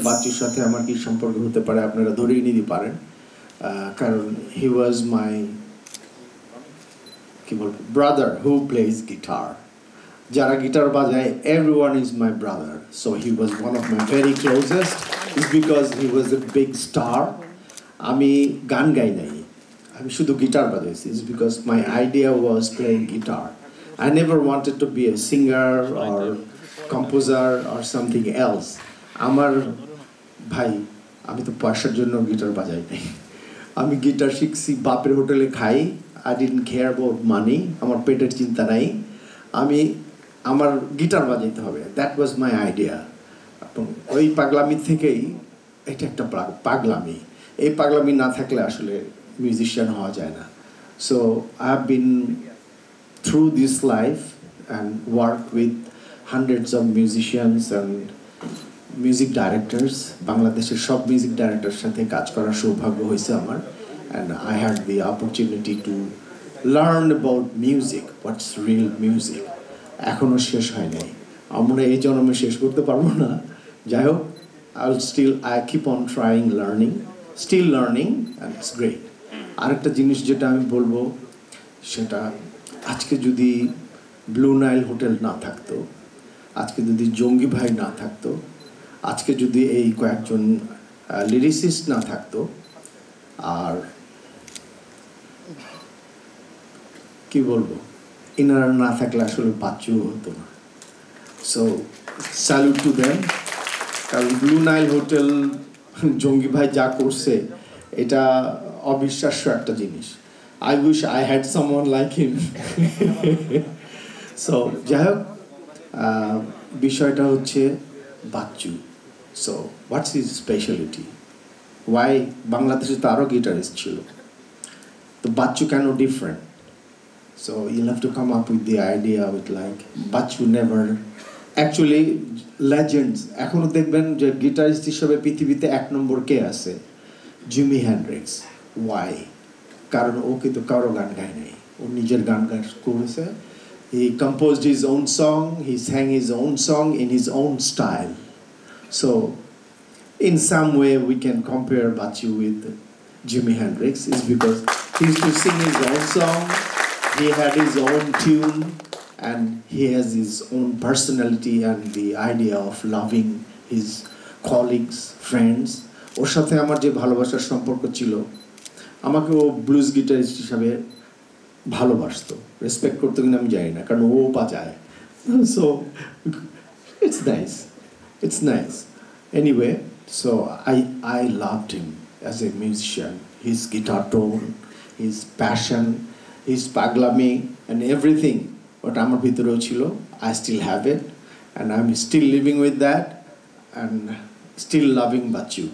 বাচ্চুর সাথে আমার কি সম্পর্ক হতে পারে আপনারা ধরেই নিতে পারেন, কারণ হি ওয়াজ মাই কি বলবো ব্রাদার হু প্লেজ গিটার। যারা গিটার বাজায় everyone is my brother, so he was one of my very closest is because he was a big star. আমি গান গাই নাই, আমি শুধু গিটার বাজাইছি, is because my idea was playing guitar. I never wanted to be a singer or composer or something else. আমার ভাই আমি তো পয়সার জন্য গিটার বাজাই নাই, আমি গিটার শিখছি বাপের হোটেলে খাই। I didn't care about money, আমার পেটের চিন্তা নাই, আমি আমার গিটার বাজাইতে হবে, দ্যাট ওয়াজ মাই আইডিয়া। এবং ওই পাগলামি থেকেই এটা একটা পাগলামি, এই পাগলামি না থাকলে আসলে মিউজিশিয়ান হওয়া যায় না। So I have been through this life and worked with hundreds of musicians and music directors. Bangladesh's সব মিউজিক ডাইরেক্টরের সাথে কাজ করার সৌভাগ্য হয়েছে আমার, and I had the opportunity to learn about music, what's real music. এখনো শেষ হয় নাই, আমরা এই জন্মে শেষ করতে পারবো না। যাই হোক, I keep on trying, still learning, and it's great. আরেকটা জিনিস যেটা আমি বলবো সেটা, আজকে যদি ব্লু নাইল হোটেল না থাকতো, আজকে যদি জঙ্গি ভাই না থাকতো, আজকে যদি এই কয়েকজন লিরিসিস্ট না থাকতো, আর কি বলবো ইনারা না থাকলে আসলে বাচ্চু হতো না। সো স্যালুট টু দেম, কারণ ব্লু নাইল হোটেল জঙ্গি ভাই যা করছে এটা অবিশ্বাস্য একটা জিনিস। I wish I had someone like him. So, যাই হোক, বিষয়টা হচ্ছে Bachchu. So, what's his specialty? Why বাংলাদেশে তো আরও গিটারিস্ট ছিল, তো বাচ্চু কেন different? So, you'll have to come up with the idea with like, Bachchu never, actually, legends, এখনো দেখবেন যে গিটারিস্ট হিসেবে পৃথিবীতে 1 নম্বর কে আছে? Jimmy Hendrix. Why? কারণ ও কিন্তু কারো গান গায় নাই, ও নিজের গান করেছে। He composed his own song, he sang his own song in his own style. So in some way we can compare Bachu with Jimi Hendrix, is because he used to sing his own song, he had his own tune, and he has his own personality and the idea of loving his colleagues, friends. ওর সাথে আমার যে ভালোবাসার সম্পর্ক ছিল, আমাকে ও blues guitarist হিসাবে ভালোবাসতো, respect করতো কিনা আমি জানি না, কারণ ও বাজায়। So it's nice anyway. So I loved him as a musician, his guitar tone, his passion, his paglami and everything what আমার ভিতরেও ছিল, I still have it and I'm still living with that and still loving Bachu.